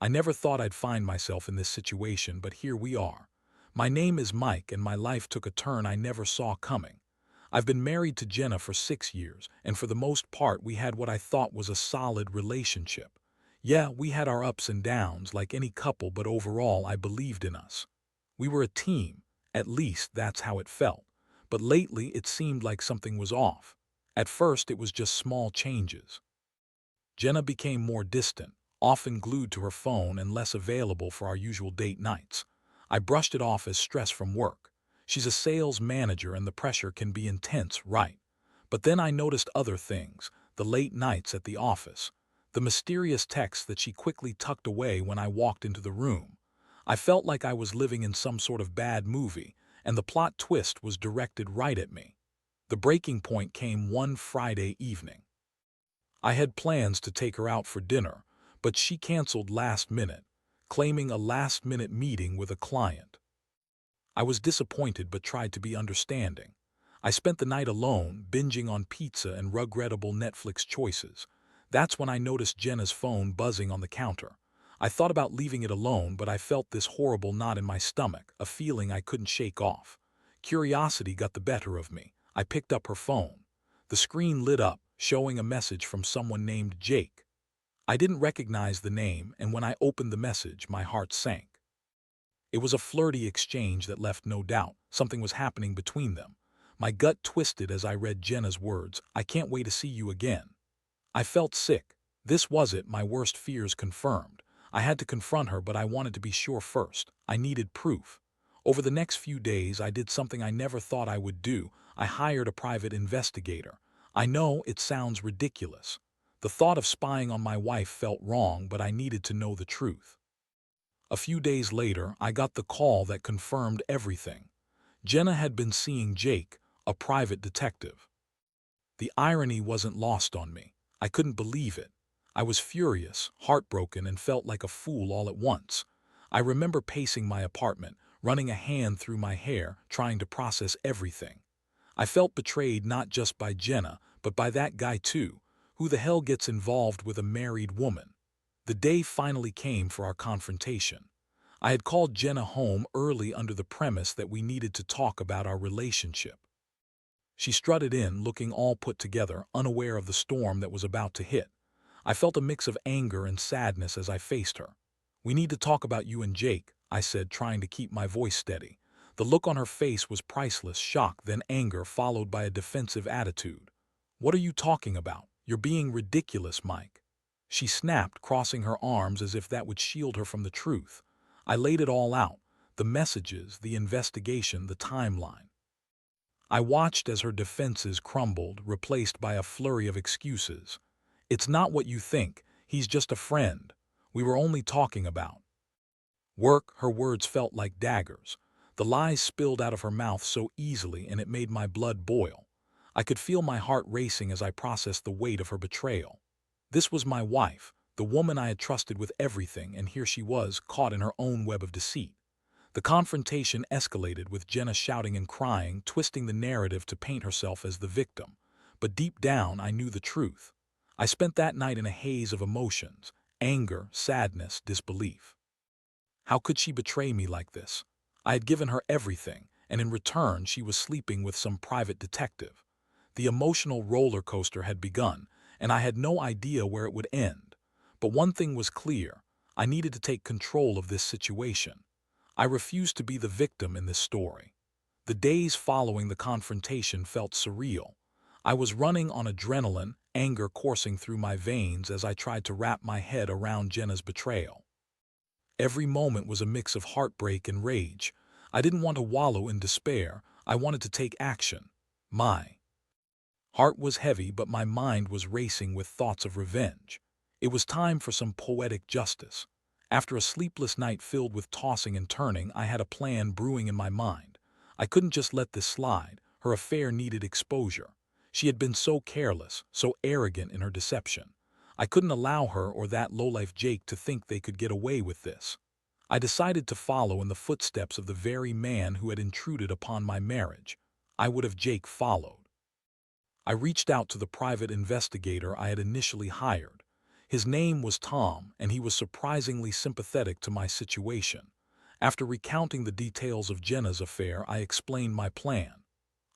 I never thought I'd find myself in this situation, but here we are. My name is Mike, and my life took a turn I never saw coming. I've been married to Jenna for 6 years, and for the most part we had what I thought was a solid relationship. Yeah, we had our ups and downs like any couple, but overall I believed in us. We were a team, at least that's how it felt. But lately it seemed like something was off. At first it was just small changes. Jenna became more distant, often glued to her phone and less available for our usual date nights. I brushed it off as stress from work. She's a sales manager and the pressure can be intense, right? But then I noticed other things, the late nights at the office, the mysterious texts that she quickly tucked away when I walked into the room. I felt like I was living in some sort of bad movie, and the plot twist was directed right at me. The breaking point came one Friday evening. I had plans to take her out for dinner, but she canceled last minute, claiming a last-minute meeting with a client. I was disappointed but tried to be understanding. I spent the night alone, binging on pizza and regrettable Netflix choices. That's when I noticed Jenna's phone buzzing on the counter. I thought about leaving it alone, but I felt this horrible knot in my stomach, a feeling I couldn't shake off. Curiosity got the better of me. I picked up her phone. The screen lit up, showing a message from someone named Jake. I didn't recognize the name, and when I opened the message, my heart sank. It was a flirty exchange that left no doubt something was happening between them. My gut twisted as I read Jenna's words, "I can't wait to see you again." I felt sick. This was it, my worst fears confirmed. I had to confront her, but I wanted to be sure first. I needed proof. Over the next few days, I did something I never thought I would do. I hired a private investigator. I know it sounds ridiculous. The thought of spying on my wife felt wrong, but I needed to know the truth. A few days later, I got the call that confirmed everything. Jenna had been seeing Jake, a private detective. The irony wasn't lost on me. I couldn't believe it. I was furious, heartbroken, and felt like a fool all at once. I remember pacing my apartment, running a hand through my hair, trying to process everything. I felt betrayed not just by Jenna, but by that guy too. Who the hell gets involved with a married woman? The day finally came for our confrontation. I had called Jenna home early under the premise that we needed to talk about our relationship. She strutted in, looking all put together, unaware of the storm that was about to hit. I felt a mix of anger and sadness as I faced her. "We need to talk about you and Jake," I said, trying to keep my voice steady. The look on her face was priceless, shock, then anger, followed by a defensive attitude. "What are you talking about? You're being ridiculous, Mike." She snapped, crossing her arms as if that would shield her from the truth. I laid it all out, the messages, the investigation, the timeline. I watched as her defenses crumbled, replaced by a flurry of excuses. "It's not what you think. He's just a friend. We were only talking about work." Her words felt like daggers. The lies spilled out of her mouth so easily, and it made my blood boil. I could feel my heart racing as I processed the weight of her betrayal. This was my wife, the woman I had trusted with everything, and here she was, caught in her own web of deceit. The confrontation escalated, with Jenna shouting and crying, twisting the narrative to paint herself as the victim. But deep down, I knew the truth. I spent that night in a haze of emotions: anger, sadness, disbelief. How could she betray me like this? I had given her everything, and in return she was sleeping with some private detective. The emotional roller coaster had begun, and I had no idea where it would end. But one thing was clear: I needed to take control of this situation. I refused to be the victim in this story. The days following the confrontation felt surreal. I was running on adrenaline, anger coursing through my veins as I tried to wrap my head around Jenna's betrayal. Every moment was a mix of heartbreak and rage. I didn't want to wallow in despair. I wanted to take action. My heart was heavy, but my mind was racing with thoughts of revenge. It was time for some poetic justice. After a sleepless night filled with tossing and turning, I had a plan brewing in my mind. I couldn't just let this slide. Her affair needed exposure. She had been so careless, so arrogant in her deception. I couldn't allow her or that lowlife Jake to think they could get away with this. I decided to follow in the footsteps of the very man who had intruded upon my marriage. I would have Jake followed. I reached out to the private investigator I had initially hired. His name was Tom, and he was surprisingly sympathetic to my situation. After recounting the details of Jenna's affair, I explained my plan.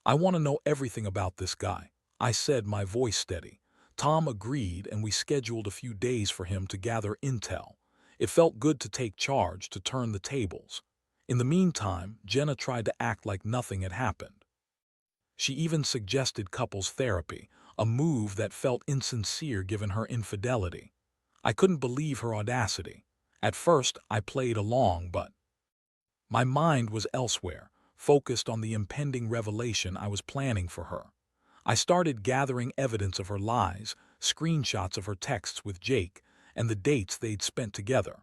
"I want to know everything about this guy," I said, my voice steady. Tom agreed, and we scheduled a few days for him to gather intel. It felt good to take charge, to turn the tables. In the meantime, Jenna tried to act like nothing had happened. She even suggested couples therapy, a move that felt insincere given her infidelity. I couldn't believe her audacity. At first, I played along, but my mind was elsewhere, focused on the impending revelation I was planning for her. I started gathering evidence of her lies, screenshots of her texts with Jake, and the dates they'd spent together.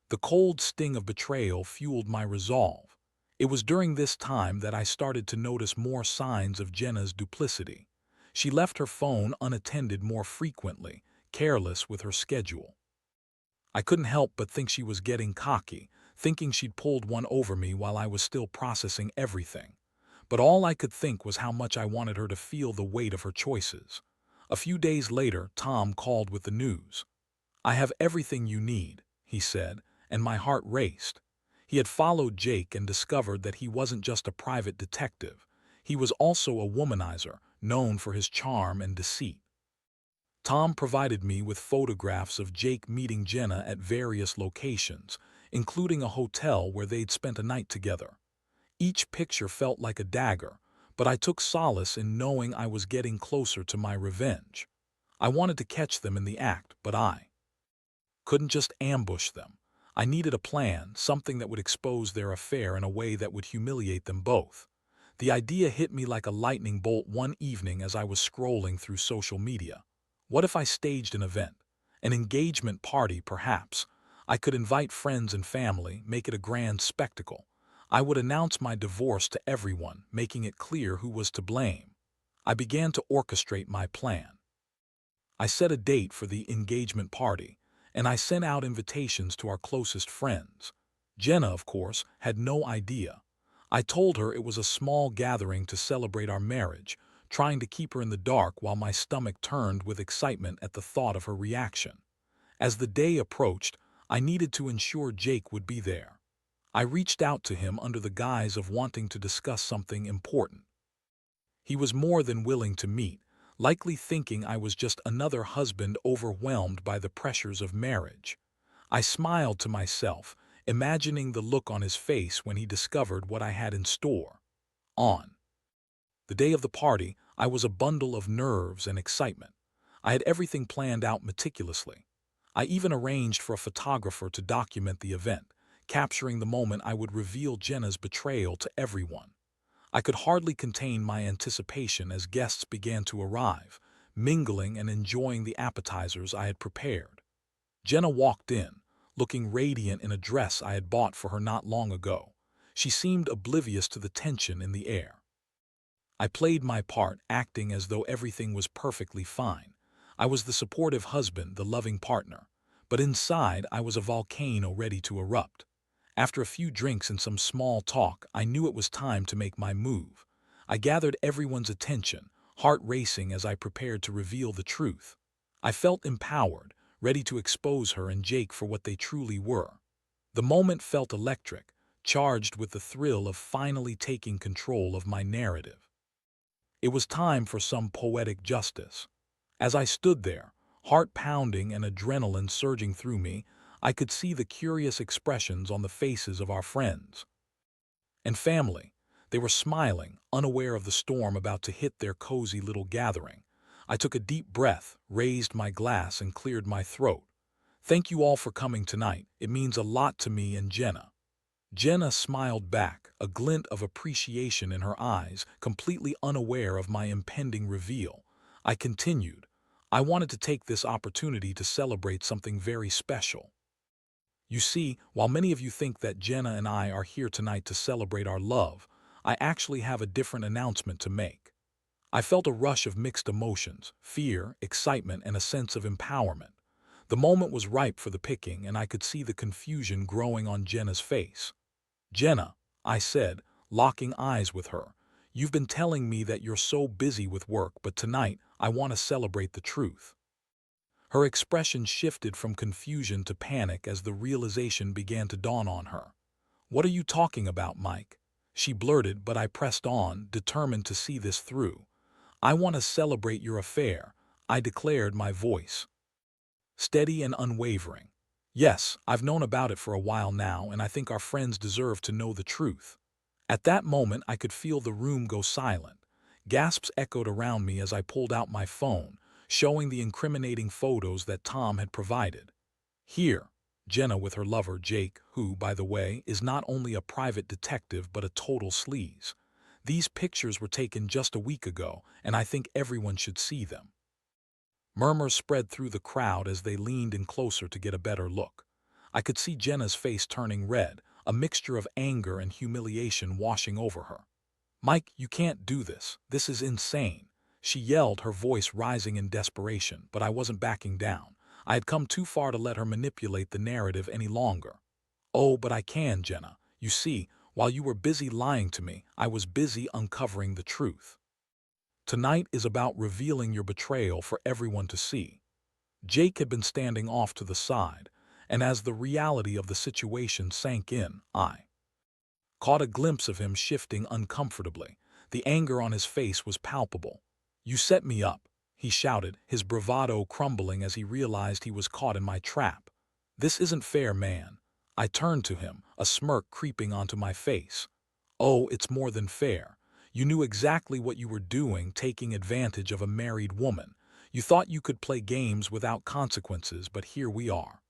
The cold sting of betrayal fueled my resolve. It was during this time that I started to notice more signs of Jenna's duplicity. She left her phone unattended more frequently, careless with her schedule. I couldn't help but think she was getting cocky, thinking she'd pulled one over me while I was still processing everything. But all I could think was how much I wanted her to feel the weight of her choices. A few days later, Tom called with the news. "I have everything you need," he said, and my heart raced. He had followed Jake and discovered that he wasn't just a private detective. He was also a womanizer, known for his charm and deceit. Tom provided me with photographs of Jake meeting Jenna at various locations, including a hotel where they'd spent a night together. Each picture felt like a dagger, but I took solace in knowing I was getting closer to my revenge. I wanted to catch them in the act, but I couldn't just ambush them. I needed a plan, something that would expose their affair in a way that would humiliate them both. The idea hit me like a lightning bolt one evening as I was scrolling through social media. What if I staged an event? An engagement party, perhaps? I could invite friends and family, make it a grand spectacle. I would announce my divorce to everyone, making it clear who was to blame. I began to orchestrate my plan. I set a date for the engagement party, and I sent out invitations to our closest friends. Jenna, of course, had no idea. I told her it was a small gathering to celebrate our marriage, trying to keep her in the dark while my stomach turned with excitement at the thought of her reaction. As the day approached, I needed to ensure Jake would be there. I reached out to him under the guise of wanting to discuss something important. He was more than willing to meet, likely thinking I was just another husband overwhelmed by the pressures of marriage. I smiled to myself, imagining the look on his face when he discovered what I had in store. On the day of the party, I was a bundle of nerves and excitement. I had everything planned out meticulously. I even arranged for a photographer to document the event, capturing the moment I would reveal Jenna's betrayal to everyone. I could hardly contain my anticipation as guests began to arrive, mingling and enjoying the appetizers I had prepared. Jenna walked in, looking radiant in a dress I had bought for her not long ago. She seemed oblivious to the tension in the air. I played my part, acting as though everything was perfectly fine. I was the supportive husband, the loving partner. But inside, I was a volcano ready to erupt. After a few drinks and some small talk, I knew it was time to make my move. I gathered everyone's attention, heart racing as I prepared to reveal the truth. I felt empowered, ready to expose her and Jake for what they truly were. The moment felt electric, charged with the thrill of finally taking control of my narrative. It was time for some poetic justice. As I stood there, heart pounding and adrenaline surging through me, I could see the curious expressions on the faces of our friends and family. They were smiling, unaware of the storm about to hit their cozy little gathering. I took a deep breath, raised my glass, and cleared my throat. "Thank you all for coming tonight. It means a lot to me and Jenna." Jenna smiled back, a glint of appreciation in her eyes, completely unaware of my impending reveal. I continued, "I wanted to take this opportunity to celebrate something very special. You see, while many of you think that Jenna and I are here tonight to celebrate our love, I actually have a different announcement to make." I felt a rush of mixed emotions, fear, excitement, and a sense of empowerment. The moment was ripe for the picking, and I could see the confusion growing on Jenna's face. "Jenna," I said, locking eyes with her, "you've been telling me that you're so busy with work, but tonight I want to celebrate the truth." Her expression shifted from confusion to panic as the realization began to dawn on her. "What are you talking about, Mike?" she blurted, but I pressed on, determined to see this through. "I want to celebrate your affair," I declared, my voice steady and unwavering. "Yes, I've known about it for a while now, and I think our friends deserve to know the truth." At that moment, I could feel the room go silent. Gasps echoed around me as I pulled out my phone, showing the incriminating photos that Tom had provided. Here, Jenna with her lover Jake, who, by the way, is not only a private detective but a total sleaze. These pictures were taken just a week ago, and I think everyone should see them. Murmurs spread through the crowd as they leaned in closer to get a better look. I could see Jenna's face turning red, a mixture of anger and humiliation washing over her. "Mike, you can't do this. This is insane," she yelled, her voice rising in desperation, but I wasn't backing down. I had come too far to let her manipulate the narrative any longer. "Oh, but I can, Jenna. You see, while you were busy lying to me, I was busy uncovering the truth. Tonight is about revealing your betrayal for everyone to see." Jake had been standing off to the side, and as the reality of the situation sank in, I caught a glimpse of him shifting uncomfortably. The anger on his face was palpable. "You set me up," he shouted, his bravado crumbling as he realized he was caught in my trap. "This isn't fair, man." I turned to him, a smirk creeping onto my face. "Oh, it's more than fair. You knew exactly what you were doing, taking advantage of a married woman. You thought you could play games without consequences, but here we are."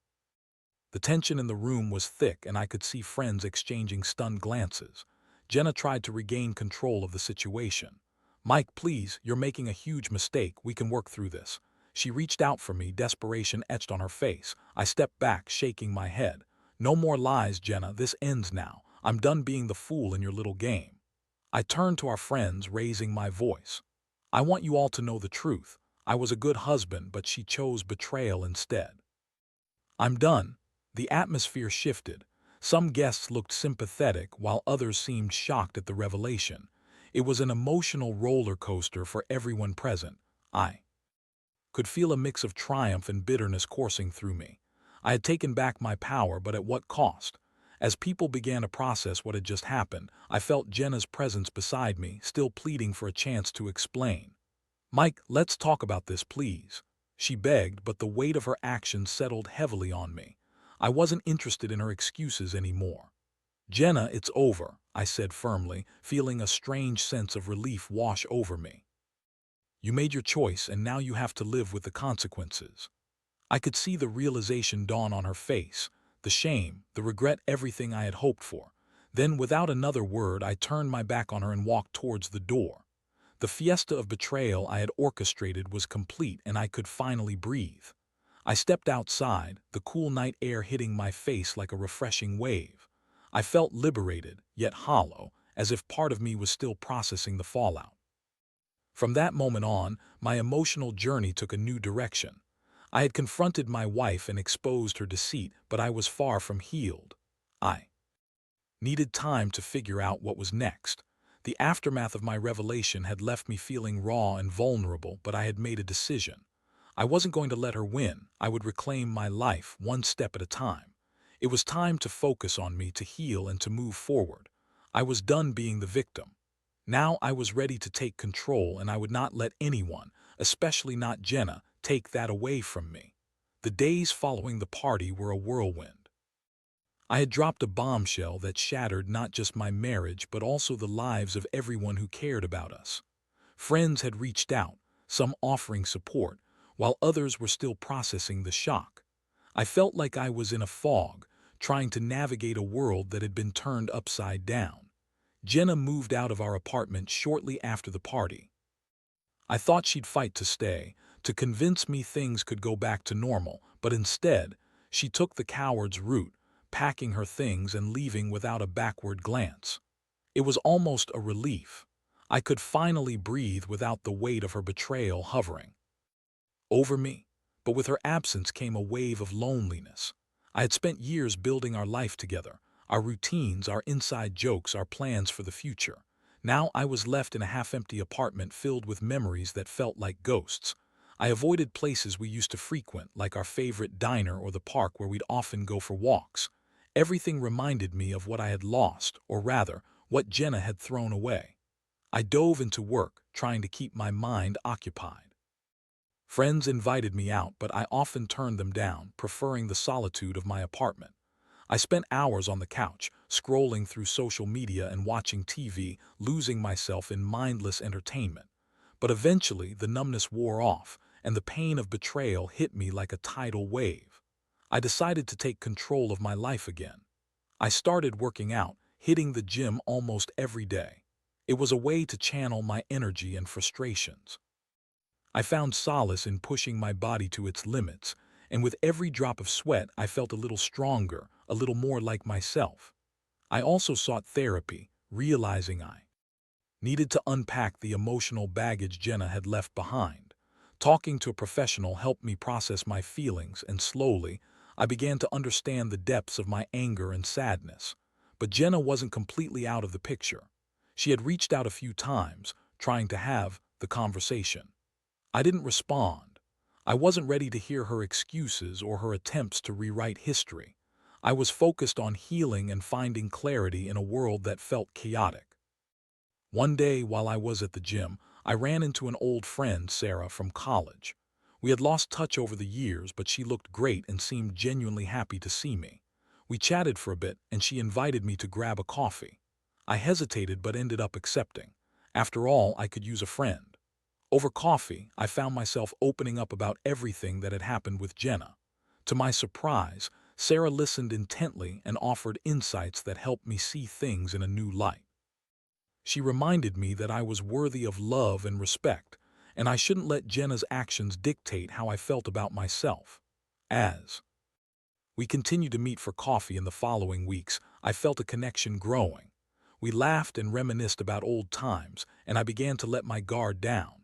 The tension in the room was thick, and I could see friends exchanging stunned glances. Jenna tried to regain control of the situation. "Mike, please, you're making a huge mistake. We can work through this." She reached out for me, desperation etched on her face. I stepped back, shaking my head. "No more lies, Jenna. This ends now. I'm done being the fool in your little game." I turned to our friends, raising my voice. "I want you all to know the truth. I was a good husband, but she chose betrayal instead. I'm done." The atmosphere shifted. Some guests looked sympathetic, while others seemed shocked at the revelation. It was an emotional roller coaster for everyone present. I could feel a mix of triumph and bitterness coursing through me. I had taken back my power, but at what cost? As people began to process what had just happened, I felt Jenna's presence beside me, still pleading for a chance to explain. "Mike, let's talk about this, please." She begged, but the weight of her actions settled heavily on me. I wasn't interested in her excuses anymore. "Jenna, it's over," I said firmly, feeling a strange sense of relief wash over me. "You made your choice, and now you have to live with the consequences." I could see the realization dawn on her face, the shame, the regret, everything I had hoped for. Then, without another word, I turned my back on her and walked towards the door. The fiesta of betrayal I had orchestrated was complete, and I could finally breathe. I stepped outside, the cool night air hitting my face like a refreshing wave. I felt liberated, yet hollow, as if part of me was still processing the fallout. From that moment on, my emotional journey took a new direction. I had confronted my wife and exposed her deceit, but I was far from healed. I needed time to figure out what was next. The aftermath of my revelation had left me feeling raw and vulnerable, but I had made a decision. I wasn't going to let her win. I would reclaim my life one step at a time. It was time to focus on me, to heal and to move forward. I was done being the victim. Now I was ready to take control, and I would not let anyone, especially not Jenna, take that away from me. The days following the party were a whirlwind. I had dropped a bombshell that shattered not just my marriage but also the lives of everyone who cared about us. Friends had reached out, some offering support, while others were still processing the shock. I felt like I was in a fog, trying to navigate a world that had been turned upside down. Jenna moved out of our apartment shortly after the party. I thought she'd fight to stay, to convince me things could go back to normal, but instead, she took the coward's route, packing her things and leaving without a backward glance. It was almost a relief. I could finally breathe without the weight of her betrayal hovering over me. But with her absence came a wave of loneliness. I had spent years building our life together, our routines, our inside jokes, our plans for the future. Now I was left in a half-empty apartment filled with memories that felt like ghosts. I avoided places we used to frequent, like our favorite diner or the park where we'd often go for walks. Everything reminded me of what I had lost, or rather, what Jenna had thrown away. I dove into work, trying to keep my mind occupied. Friends invited me out, but I often turned them down, preferring the solitude of my apartment. I spent hours on the couch, scrolling through social media and watching TV, losing myself in mindless entertainment. But eventually, the numbness wore off, and the pain of betrayal hit me like a tidal wave. I decided to take control of my life again. I started working out, hitting the gym almost every day. It was a way to channel my energy and frustrations. I found solace in pushing my body to its limits, and with every drop of sweat I felt a little stronger, a little more like myself. I also sought therapy, realizing I needed to unpack the emotional baggage Jenna had left behind. Talking to a professional helped me process my feelings, and slowly, I began to understand the depths of my anger and sadness. But Jenna wasn't completely out of the picture. She had reached out a few times, trying to have the conversation. I didn't respond. I wasn't ready to hear her excuses or her attempts to rewrite history. I was focused on healing and finding clarity in a world that felt chaotic. One day, while I was at the gym, I ran into an old friend, Sarah, from college. We had lost touch over the years, but she looked great and seemed genuinely happy to see me. We chatted for a bit, and she invited me to grab a coffee. I hesitated but ended up accepting. After all, I could use a friend. Over coffee, I found myself opening up about everything that had happened with Jenna. To my surprise, Sarah listened intently and offered insights that helped me see things in a new light. She reminded me that I was worthy of love and respect, and I shouldn't let Jenna's actions dictate how I felt about myself. As we continued to meet for coffee in the following weeks, I felt a connection growing. We laughed and reminisced about old times, and I began to let my guard down.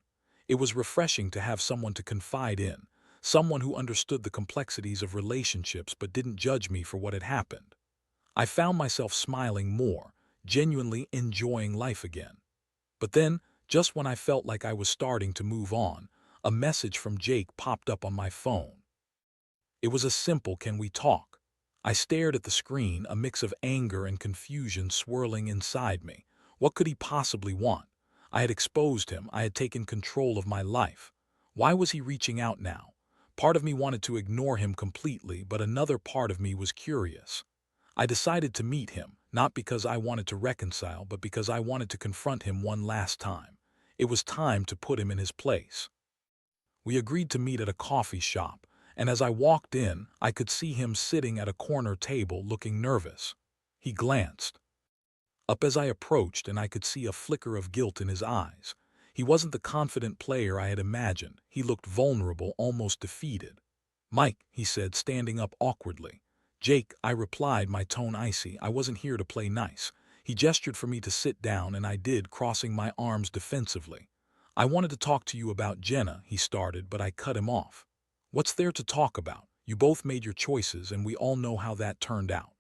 It was refreshing to have someone to confide in, someone who understood the complexities of relationships but didn't judge me for what had happened. I found myself smiling more, genuinely enjoying life again. But then, just when I felt like I was starting to move on, a message from Jake popped up on my phone. It was a simple "Can we talk?" I stared at the screen, a mix of anger and confusion swirling inside me. What could he possibly want? I had exposed him. I had taken control of my life. Why was he reaching out now? Part of me wanted to ignore him completely, but another part of me was curious. I decided to meet him, not because I wanted to reconcile, but because I wanted to confront him one last time. It was time to put him in his place. We agreed to meet at a coffee shop, and as I walked in, I could see him sitting at a corner table looking nervous. He glanced up as I approached, and I could see a flicker of guilt in his eyes. He wasn't the confident player I had imagined. He looked vulnerable, almost defeated. "Mike," he said, standing up awkwardly. "Jake," I replied, my tone icy. I wasn't here to play nice. He gestured for me to sit down, and I did, crossing my arms defensively. "I wanted to talk to you about Jenna," he started, but I cut him off. "What's there to talk about? You both made your choices, and we all know how that turned out."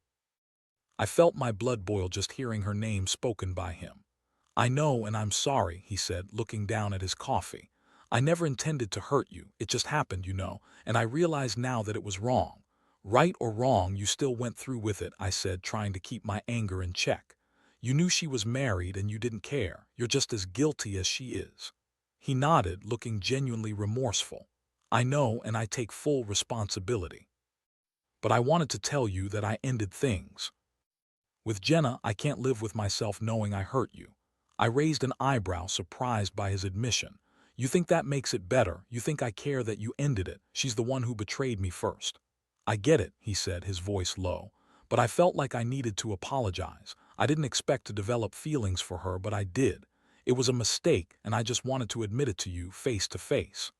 I felt my blood boil just hearing her name spoken by him. "I know, and I'm sorry," he said, looking down at his coffee. "I never intended to hurt you. It just happened, and I realize now that it was wrong." "Right or wrong, you still went through with it," I said, trying to keep my anger in check. "You knew she was married and you didn't care. You're just as guilty as she is." He nodded, looking genuinely remorseful. "I know, and I take full responsibility. But I wanted to tell you that I ended things with Jenna. I can't live with myself knowing I hurt you." I raised an eyebrow, surprised by his admission. "You think that makes it better? You think I care that you ended it? She's the one who betrayed me first." "I get it," he said, his voice low. "But I felt like I needed to apologize. I didn't expect to develop feelings for her, but I did. It was a mistake, and I just wanted to admit it to you face to face."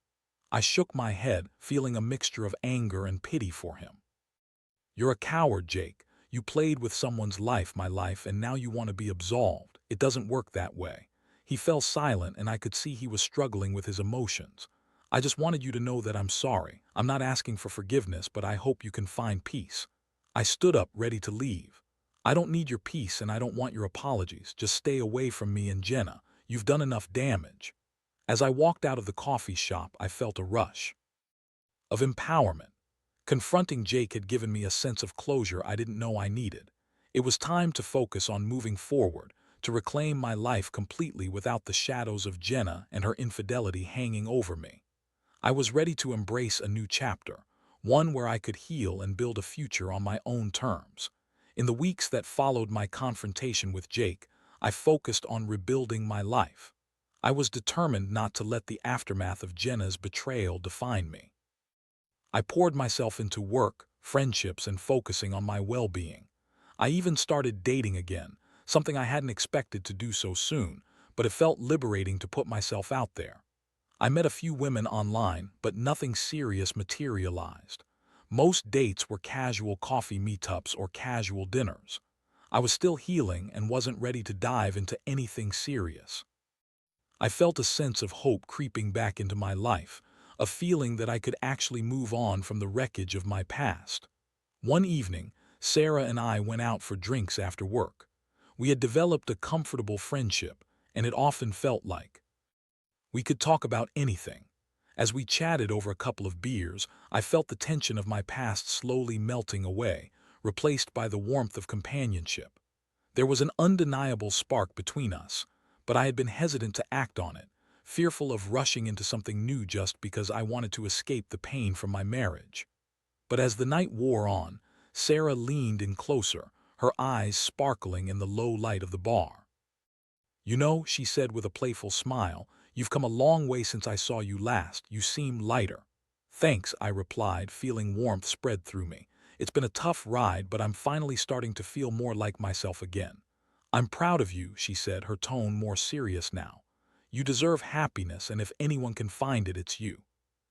I shook my head, feeling a mixture of anger and pity for him. "You're a coward, Jake. You played with someone's life, my life, and now you want to be absolved. It doesn't work that way." He fell silent, and I could see he was struggling with his emotions. "I just wanted you to know that I'm sorry. I'm not asking for forgiveness, but I hope you can find peace." I stood up, ready to leave. "I don't need your peace, and I don't want your apologies. Just stay away from me and Jenna. You've done enough damage." As I walked out of the coffee shop, I felt a rush of empowerment. Confronting Jake had given me a sense of closure I didn't know I needed. It was time to focus on moving forward, to reclaim my life completely without the shadows of Jenna and her infidelity hanging over me. I was ready to embrace a new chapter, one where I could heal and build a future on my own terms. In the weeks that followed my confrontation with Jake, I focused on rebuilding my life. I was determined not to let the aftermath of Jenna's betrayal define me. I poured myself into work, friendships, and focusing on my well-being. I even started dating again, something I hadn't expected to do so soon, but it felt liberating to put myself out there. I met a few women online, but nothing serious materialized. Most dates were casual coffee meetups or casual dinners. I was still healing and wasn't ready to dive into anything serious. I felt a sense of hope creeping back into my life, a feeling that I could actually move on from the wreckage of my past. One evening, Sarah and I went out for drinks after work. We had developed a comfortable friendship, and it often felt like we could talk about anything. As we chatted over a couple of beers, I felt the tension of my past slowly melting away, replaced by the warmth of companionship. There was an undeniable spark between us, but I had been hesitant to act on it, fearful of rushing into something new just because I wanted to escape the pain from my marriage. But as the night wore on, Sarah leaned in closer, her eyes sparkling in the low light of the bar. "You know," she said with a playful smile, "you've come a long way since I saw you last. You seem lighter." "Thanks," I replied, feeling warmth spread through me. "It's been a tough ride, but I'm finally starting to feel more like myself again." "I'm proud of you," she said, her tone more serious now. "You deserve happiness, and if anyone can find it, it's you."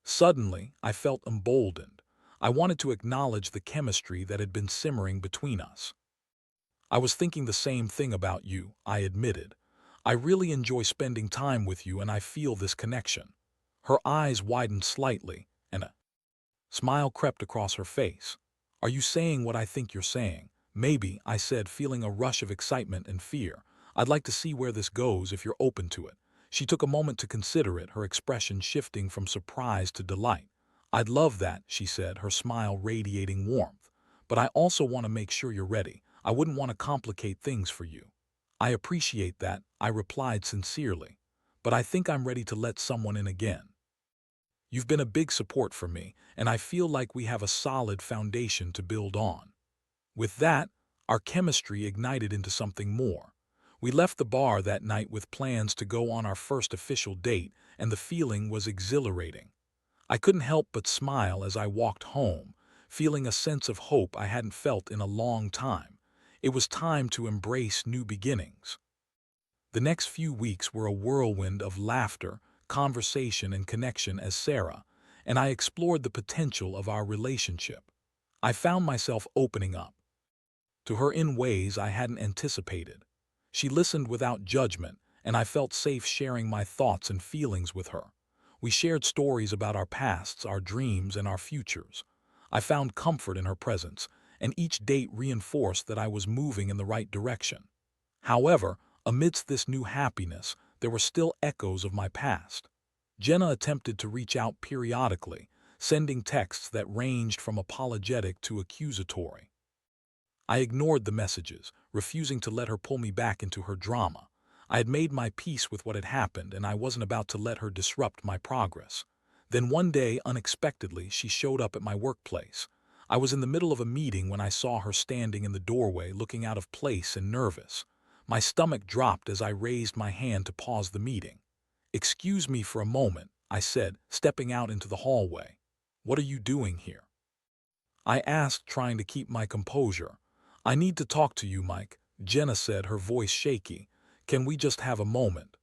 Suddenly, I felt emboldened. I wanted to acknowledge the chemistry that had been simmering between us. "I was thinking the same thing about you," I admitted. "I really enjoy spending time with you, and I feel this connection." Her eyes widened slightly, and a smile crept across her face. "Are you saying what I think you're saying?" "Maybe," I said, feeling a rush of excitement and fear. "I'd like to see where this goes if you're open to it." She took a moment to consider it, her expression shifting from surprise to delight. "I'd love that," she said, her smile radiating warmth. "But I also want to make sure you're ready. I wouldn't want to complicate things for you." "I appreciate that," I replied sincerely. "But I think I'm ready to let someone in again. You've been a big support for me, and I feel like we have a solid foundation to build on." With that, our chemistry ignited into something more. We left the bar that night with plans to go on our first official date, and the feeling was exhilarating. I couldn't help but smile as I walked home, feeling a sense of hope I hadn't felt in a long time. It was time to embrace new beginnings. The next few weeks were a whirlwind of laughter, conversation, and connection as Sarah and I explored the potential of our relationship. I found myself opening up to her in ways I hadn't anticipated. She listened without judgment, and I felt safe sharing my thoughts and feelings with her. We shared stories about our pasts, our dreams, and our futures. I found comfort in her presence, and each date reinforced that I was moving in the right direction. However, amidst this new happiness, there were still echoes of my past. Jenna attempted to reach out periodically, sending texts that ranged from apologetic to accusatory. I ignored the messages, refusing to let her pull me back into her drama. I had made my peace with what had happened, and I wasn't about to let her disrupt my progress. Then one day, unexpectedly, she showed up at my workplace. I was in the middle of a meeting when I saw her standing in the doorway, looking out of place and nervous. My stomach dropped as I raised my hand to pause the meeting. "Excuse me for a moment," I said, stepping out into the hallway. "What are you doing here?" I asked, trying to keep my composure. "I need to talk to you, Mike," Jenna said, her voice shaky. "Can we just have a moment?"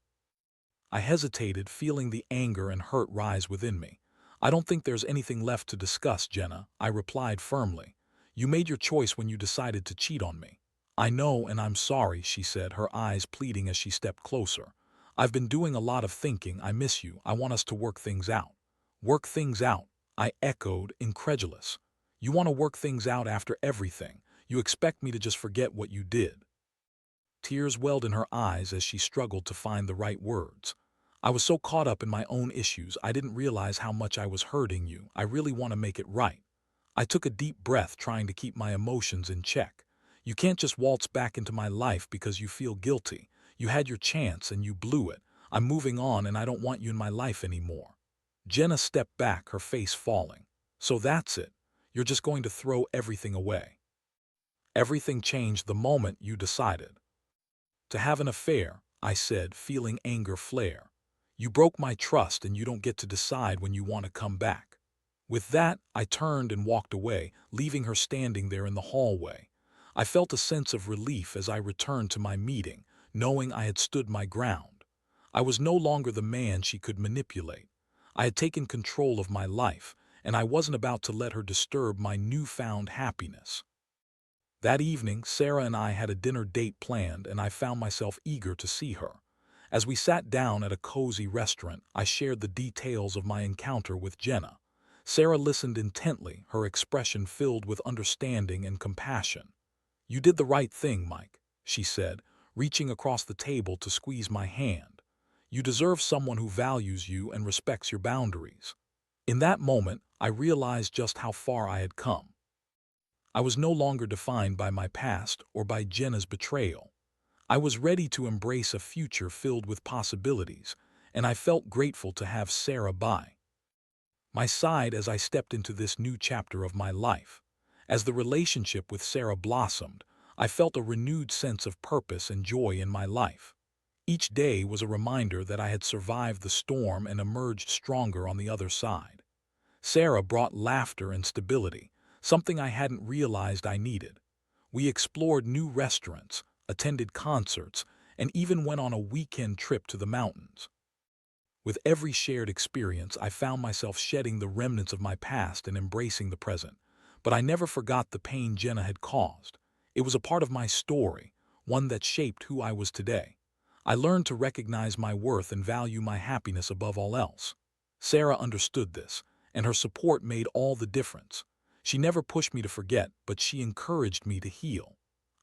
I hesitated, feeling the anger and hurt rise within me. "I don't think there's anything left to discuss, Jenna," I replied firmly. "You made your choice when you decided to cheat on me." "I know, and I'm sorry," she said, her eyes pleading as she stepped closer. "I've been doing a lot of thinking. I miss you. I want us to work things out." "Work things out?" I echoed, incredulous. "You want to work things out after everything? You expect me to just forget what you did?" Tears welled in her eyes as she struggled to find the right words. I was so caught up in my own issues, I didn't realize how much I was hurting you. I really want to make it right. I took a deep breath, trying to keep my emotions in check. You can't just waltz back into my life because you feel guilty. You had your chance and you blew it. I'm moving on and I don't want you in my life anymore. Jenna stepped back, her face falling. So that's it. You're just going to throw everything away. Everything changed the moment you decided to have an affair, I said, feeling anger flare. You broke my trust and you don't get to decide when you want to come back. With that, I turned and walked away, leaving her standing there in the hallway. I felt a sense of relief as I returned to my meeting, knowing I had stood my ground. I was no longer the man she could manipulate. I had taken control of my life, and I wasn't about to let her disturb my newfound happiness. That evening, Sarah and I had a dinner date planned, and I found myself eager to see her. As we sat down at a cozy restaurant, I shared the details of my encounter with Jenna. Sarah listened intently, her expression filled with understanding and compassion. "You did the right thing, Mike," she said, reaching across the table to squeeze my hand. "You deserve someone who values you and respects your boundaries." In that moment, I realized just how far I had come. I was no longer defined by my past or by Jenna's betrayal. I was ready to embrace a future filled with possibilities, and I felt grateful to have Sarah by my side as I stepped into this new chapter of my life. As the relationship with Sarah blossomed, I felt a renewed sense of purpose and joy in my life. Each day was a reminder that I had survived the storm and emerged stronger on the other side. Sarah brought laughter and stability, something I hadn't realized I needed. We explored new restaurants, attended concerts, and even went on a weekend trip to the mountains. With every shared experience, I found myself shedding the remnants of my past and embracing the present. But I never forgot the pain Jenna had caused. It was a part of my story, one that shaped who I was today. I learned to recognize my worth and value my happiness above all else. Sarah understood this, and her support made all the difference. She never pushed me to forget, but she encouraged me to heal.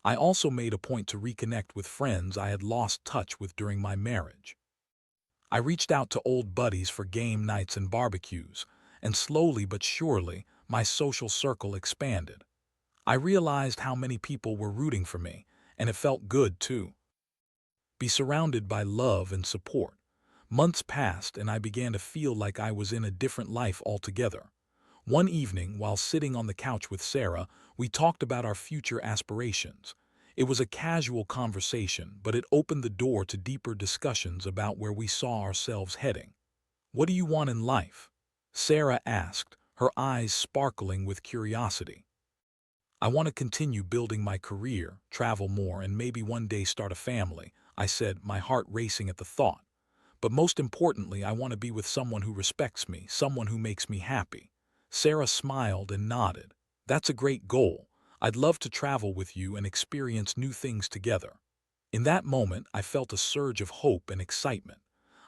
I also made a point to reconnect with friends I had lost touch with during my marriage. I reached out to old buddies for game nights and barbecues, and slowly but surely, my social circle expanded. I realized how many people were rooting for me, and it felt good to be surrounded by love and support. Months passed, and I began to feel like I was in a different life altogether. One evening, while sitting on the couch with Sarah, we talked about our future aspirations. It was a casual conversation, but it opened the door to deeper discussions about where we saw ourselves heading. "What do you want in life?" Sarah asked, her eyes sparkling with curiosity. "I want to continue building my career, travel more, and maybe one day start a family," I said, my heart racing at the thought. "But most importantly, I want to be with someone who respects me, someone who makes me happy." Sarah smiled and nodded. "That's a great goal. I'd love to travel with you and experience new things together." In that moment, I felt a surge of hope and excitement.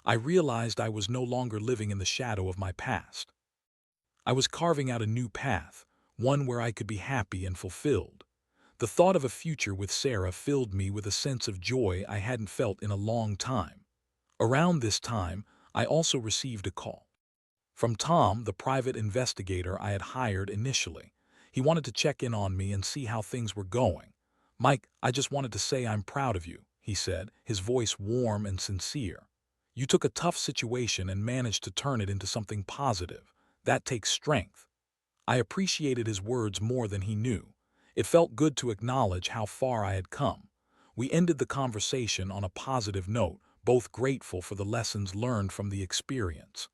I realized I was no longer living in the shadow of my past. I was carving out a new path, one where I could be happy and fulfilled. The thought of a future with Sarah filled me with a sense of joy I hadn't felt in a long time. Around this time, I also received a call from Tom, the private investigator I had hired initially. He wanted to check in on me and see how things were going. "Mike, I just wanted to say I'm proud of you," he said, his voice warm and sincere. "You took a tough situation and managed to turn it into something positive. That takes strength." I appreciated his words more than he knew. It felt good to acknowledge how far I had come. We ended the conversation on a positive note, both grateful for the lessons learned from the experience.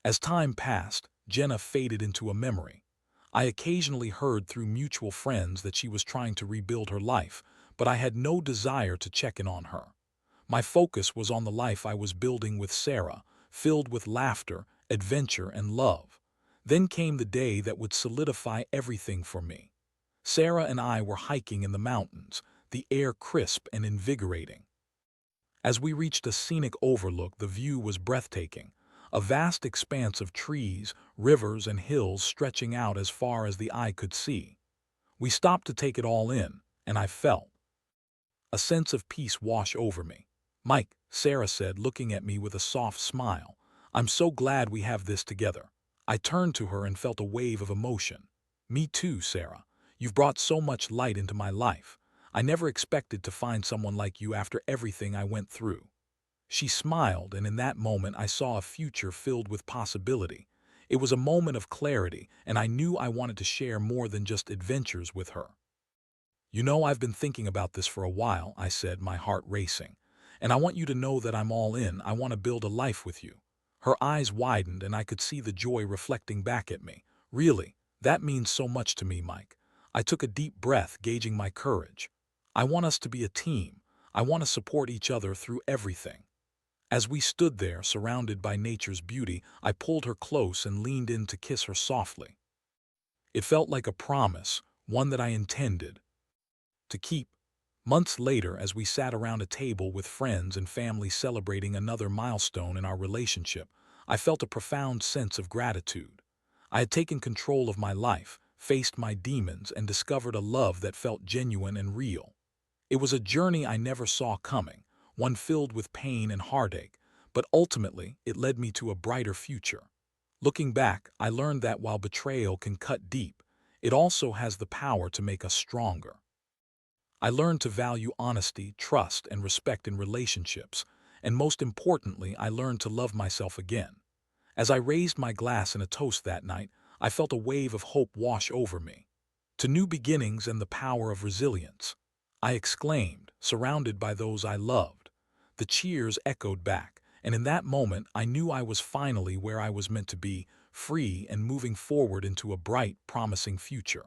As time passed, Jenna faded into a memory. I occasionally heard through mutual friends that she was trying to rebuild her life, but I had no desire to check in on her. My focus was on the life I was building with Sarah, filled with laughter, adventure, and love. Then came the day that would solidify everything for me. Sarah and I were hiking in the mountains, the air crisp and invigorating. As we reached a scenic overlook, the view was breathtaking. A vast expanse of trees, rivers, and hills stretching out as far as the eye could see. We stopped to take it all in, and I felt a sense of peace wash over me. Mike, Sarah said, looking at me with a soft smile. I'm so glad we have this together. I turned to her and felt a wave of emotion. Me too, Sarah. You've brought so much light into my life. I never expected to find someone like you after everything I went through. She smiled, and in that moment I saw a future filled with possibility. It was a moment of clarity, and I knew I wanted to share more than just adventures with her. You know, I've been thinking about this for a while, I said, my heart racing. And I want you to know that I'm all in. I want to build a life with you. Her eyes widened, and I could see the joy reflecting back at me. Really, that means so much to me, Mike. I took a deep breath, gauging my courage. I want us to be a team. I want to support each other through everything. As we stood there, surrounded by nature's beauty, I pulled her close and leaned in to kiss her softly. It felt like a promise, one that I intended to keep. Months later, as we sat around a table with friends and family celebrating another milestone in our relationship, I felt a profound sense of gratitude. I had taken control of my life, faced my demons, and discovered a love that felt genuine and real. It was a journey I never saw coming, one filled with pain and heartache, but ultimately it led me to a brighter future. Looking back, I learned that while betrayal can cut deep, it also has the power to make us stronger. I learned to value honesty, trust, and respect in relationships, and most importantly, I learned to love myself again. As I raised my glass in a toast that night, I felt a wave of hope wash over me. To new beginnings and the power of resilience, I exclaimed, surrounded by those I loved. The cheers echoed back, and in that moment I knew I was finally where I was meant to be, free and moving forward into a bright, promising future.